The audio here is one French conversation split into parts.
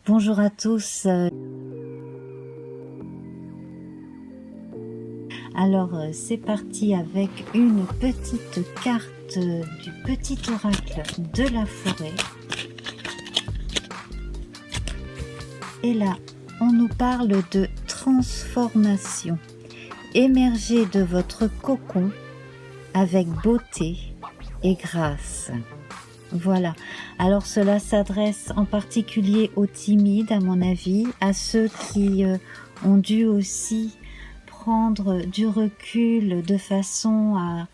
Bonjour à tous. Alors, c'est parti avec une petite carte du petit oracle de la forêt. Et là, on nous parle de transformation. Émergez de votre cocon avec beauté et grâce. Voilà, alors cela s'adresse en particulier aux timides à mon avis, à ceux qui ont dû aussi prendre du recul de façon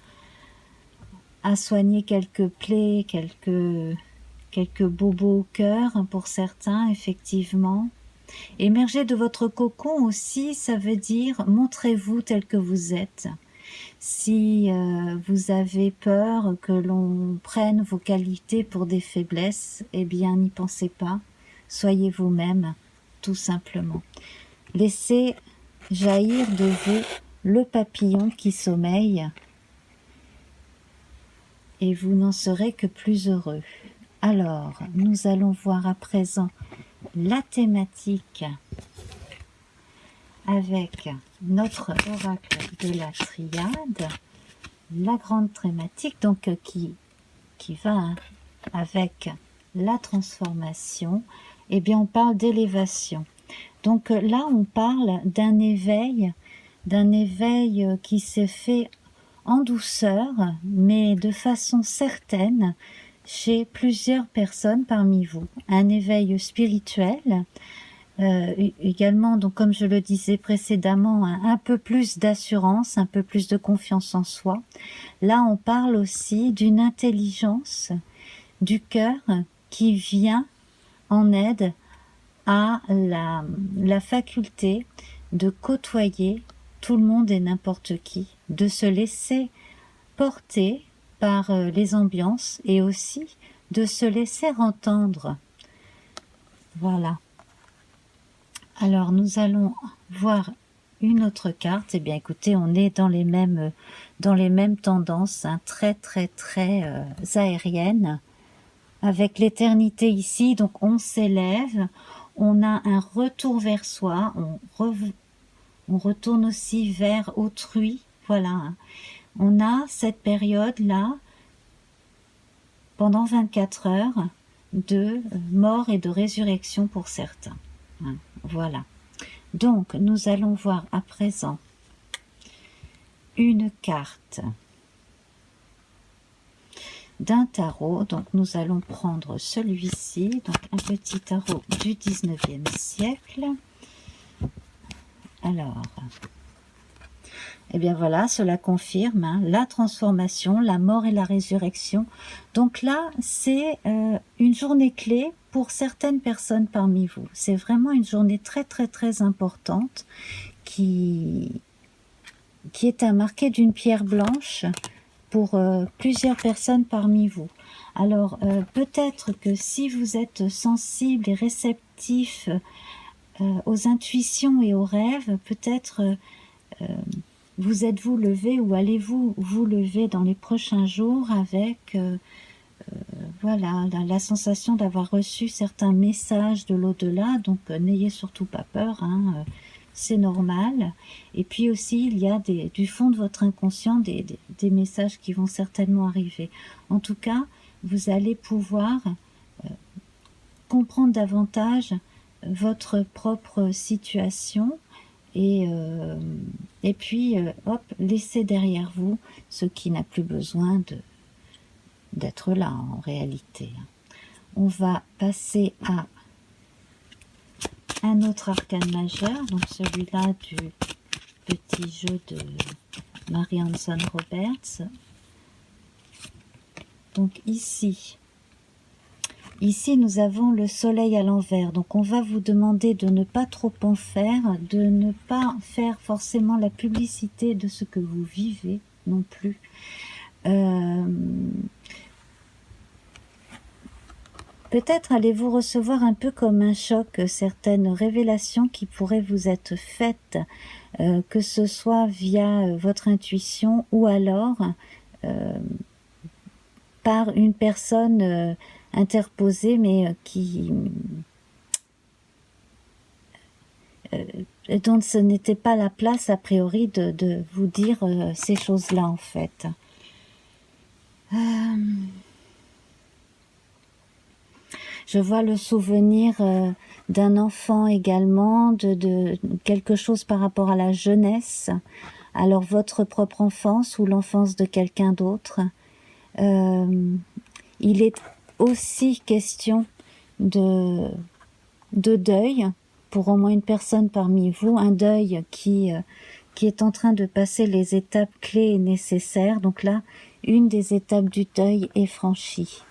à soigner quelques plaies, quelques bobos au cœur pour certains, effectivement. Émerger de votre cocon aussi, ça veut dire montrez-vous tel que vous êtes. Si vous avez peur que l'on prenne vos qualités pour des faiblesses, eh bien n'y pensez pas, soyez vous-même, tout simplement. Laissez jaillir de vous le papillon qui sommeille et vous n'en serez que plus heureux. Alors, nous allons voir à présent la thématique avec notre oracle de la triade, la grande thématique donc qui va avec la transformation. Eh bien on parle d'élévation. Donc là on parle d'un éveil qui s'est fait en douceur mais de façon certaine chez plusieurs personnes parmi vous. Un éveil spirituel, également, donc comme je le disais précédemment, un peu plus d'assurance, un peu plus de confiance en soi. Là, on parle aussi d'une intelligence du cœur qui vient en aide à la faculté de côtoyer tout le monde et n'importe qui, de se laisser porter par les ambiances et aussi de se laisser entendre. Voilà. Alors nous allons voir une autre carte. Eh bien écoutez, on est dans les mêmes tendances, hein, très aériennes, avec l'éternité ici. Donc on s'élève, on a un retour vers soi, on retourne aussi vers autrui. Voilà, hein. On a cette période-là, pendant 24 heures, de mort et de résurrection pour certains. Hein. Voilà. Donc, nous allons voir à présent une carte d'un tarot. Donc, nous allons prendre celui-ci, donc un petit tarot du 19e siècle. Alors, eh bien voilà, cela confirme hein, la transformation, la mort et la résurrection. Donc là, c'est une journée clé pour certaines personnes parmi vous. C'est vraiment une journée très importante qui est à marquer d'une pierre blanche pour plusieurs personnes parmi vous. Alors, peut-être que si vous êtes sensible et réceptif aux intuitions et aux rêves, peut-être vous êtes-vous levé ou allez-vous vous lever dans les prochains jours avec voilà, la sensation d'avoir reçu certains messages de l'au-delà. Donc n'ayez surtout pas peur, hein, c'est normal. Et puis aussi il y a du fond de votre inconscient des messages qui vont certainement arriver. En tout cas, vous allez pouvoir comprendre davantage votre propre situation et puis hop, laissez derrière vous ce qui n'a plus besoin d'être là en réalité. On va passer à un autre arcane majeur, donc celui-là du petit jeu de Mary Hanson Roberts. Donc ici nous avons le soleil à l'envers, donc on va vous demander de ne pas trop en faire, de ne pas faire forcément la publicité de ce que vous vivez non plus. Peut-être allez-vous recevoir un peu comme un choc certaines révélations qui pourraient vous être faites, que ce soit via votre intuition ou alors par une personne interposée, mais qui dont ce n'était pas la place a priori de vous dire ces choses-là en fait. Je vois le souvenir d'un enfant également, de quelque chose par rapport à la jeunesse, alors votre propre enfance ou l'enfance de quelqu'un d'autre. Il est aussi question de deuil pour au moins une personne parmi vous, un deuil qui est en train de passer les étapes clés et nécessaires. Donc là, une des étapes du deuil est franchie.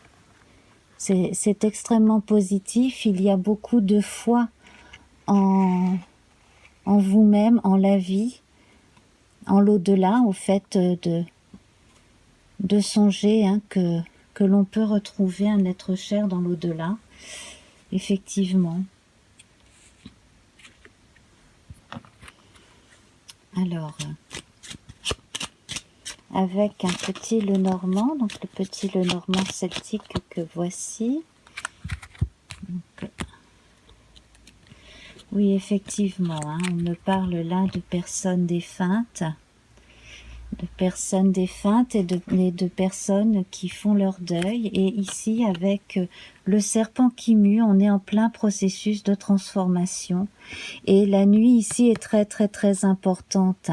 C'est extrêmement positif, il y a beaucoup de foi en vous-même, en la vie, en l'au-delà, au fait de songer que l'on peut retrouver un être cher dans l'au-delà, effectivement. Alors, avec un petit Lenormand, donc le petit Lenormand celtique que voici. Donc, oui, effectivement, on me parle là de personnes défuntes, et de personnes qui font leur deuil. Et ici, avec le serpent qui mue, on est en plein processus de transformation. Et la nuit ici est très très très importante.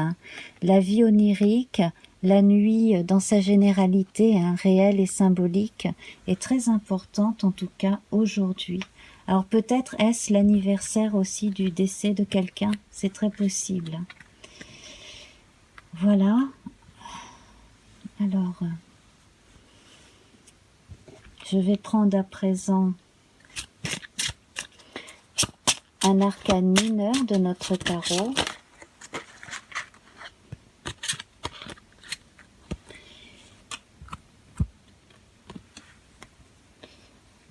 La vie onirique, la nuit dans sa généralité, réelle et symbolique, est très importante en tout cas aujourd'hui. Alors peut-être est-ce l'anniversaire aussi du décès de quelqu'un, c'est très possible. Voilà. Alors, je vais prendre à présent un arcane mineur de notre tarot.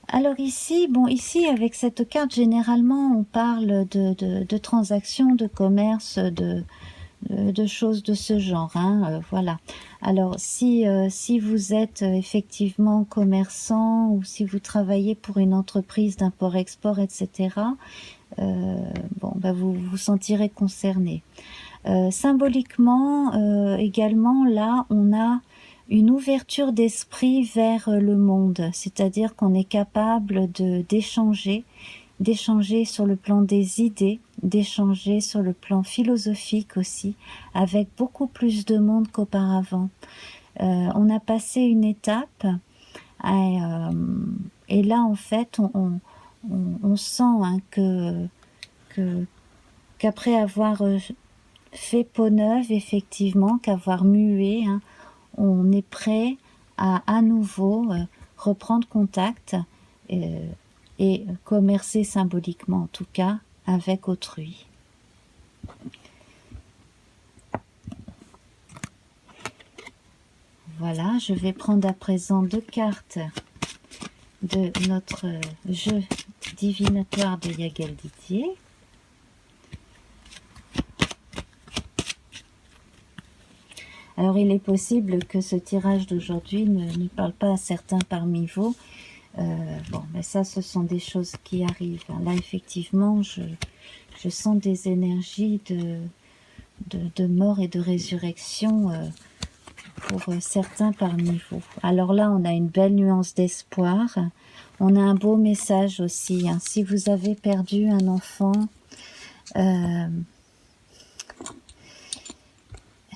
Alors ici, ici avec cette carte, généralement on parle de transactions, de commerce, de choses de ce genre, voilà. Alors si vous êtes effectivement commerçant ou si vous travaillez pour une entreprise d'import-export, etc., vous vous sentirez concerné. Symboliquement, également, là, on a une ouverture d'esprit vers le monde, c'est-à-dire qu'on est capable d'échanger sur le plan des idées, d'échanger sur le plan philosophique aussi, avec beaucoup plus de monde qu'auparavant. On a passé une étape, et là, en fait, on sent qu'après avoir fait peau neuve, effectivement, qu'avoir mué, on est prêt à nouveau reprendre contact et commercer symboliquement, en tout cas, avec autrui. Voilà, je vais prendre à présent 2 cartes de notre jeu divinatoire de Yael Didier. Alors, il est possible que ce tirage d'aujourd'hui ne parle pas à certains parmi vous. Mais ça, ce sont des choses qui arrivent. Là, effectivement, je sens des énergies de mort et de résurrection pour certains parmi vous. Alors là, on a une belle nuance d'espoir. On a un beau message aussi. Si vous avez perdu un enfant,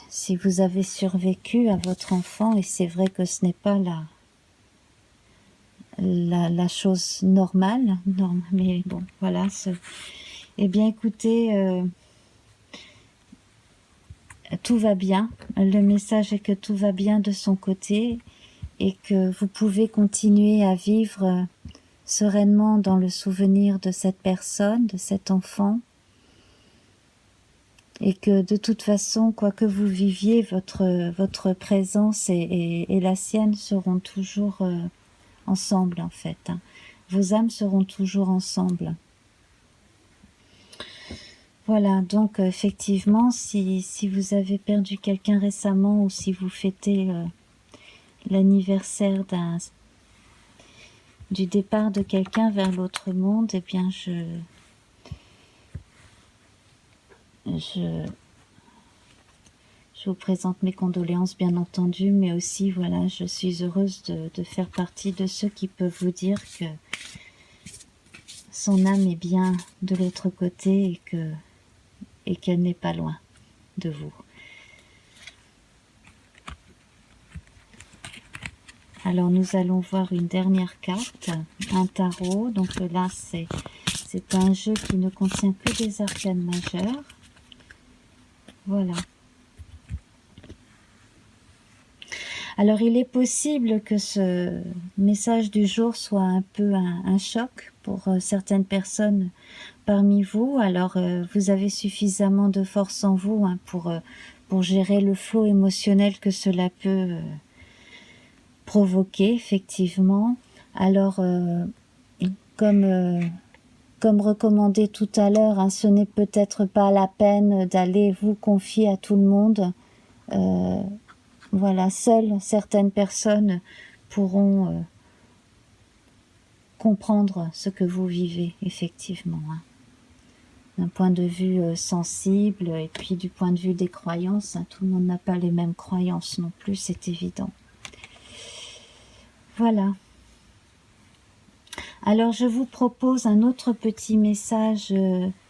si vous avez survécu à votre enfant, et c'est vrai que ce n'est pas la chose normale, mais bon, voilà. Eh bien, écoutez, tout va bien. Le message est que tout va bien de son côté et que vous pouvez continuer à vivre sereinement dans le souvenir de cette personne, de cet enfant, et que de toute façon, quoi que vous viviez, votre présence et la sienne seront toujours ensemble, en fait. Vos âmes seront toujours ensemble. Voilà, donc effectivement, si vous avez perdu quelqu'un récemment ou si vous fêtez l'anniversaire du départ de quelqu'un vers l'autre monde, eh bien je vous présente mes condoléances, bien entendu, mais aussi, voilà, je suis heureuse de faire partie de ceux qui peuvent vous dire que son âme est bien de l'autre côté et qu'elle n'est pas loin de vous. Alors, nous allons voir une dernière carte, un tarot. Donc là, c'est un jeu qui ne contient que des arcanes majeures. Voilà. Alors, il est possible que ce message du jour soit un peu un choc pour certaines personnes parmi vous. Alors, vous avez suffisamment de force en vous hein, pour gérer le flot émotionnel que cela peut provoquer, effectivement. Alors, comme recommandé tout à l'heure, hein, ce n'est peut-être pas la peine d'aller vous confier à tout le monde. Voilà, seules certaines personnes pourront comprendre ce que vous vivez, effectivement. Hein. D'un point de vue sensible, et puis du point de vue des croyances, hein, tout le monde n'a pas les mêmes croyances non plus, c'est évident. Voilà. Alors, je vous propose un autre petit message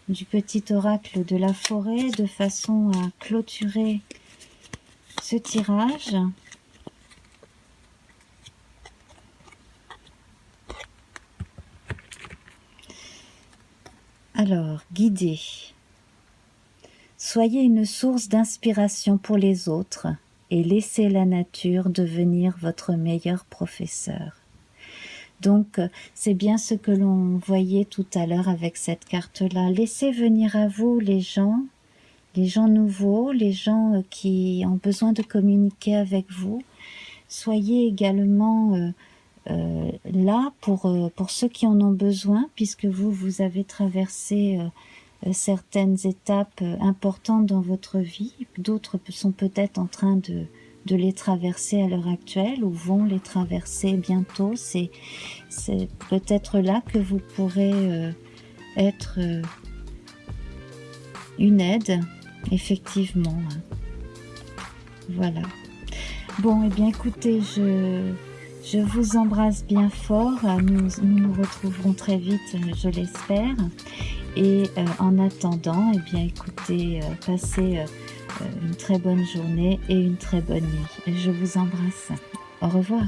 du petit oracle de la forêt, de façon à clôturer ce tirage. Alors, guidez. Soyez une source d'inspiration pour les autres et laissez la nature devenir votre meilleur professeur. Donc, c'est bien ce que l'on voyait tout à l'heure avec cette carte-là. Laissez venir à vous les gens nouveaux, les gens qui ont besoin de communiquer avec vous. Soyez également là pour ceux qui en ont besoin, puisque vous avez traversé certaines étapes importantes dans votre vie. D'autres sont peut-être en train de les traverser à l'heure actuelle ou vont les traverser bientôt. C'est peut-être là que vous pourrez être une aide, effectivement. Voilà. Bon, eh bien écoutez, je vous embrasse bien fort. Nous nous retrouverons très vite, je l'espère. Et en attendant, eh bien écoutez, passez une très bonne journée et une très bonne nuit. Je vous embrasse. Au revoir.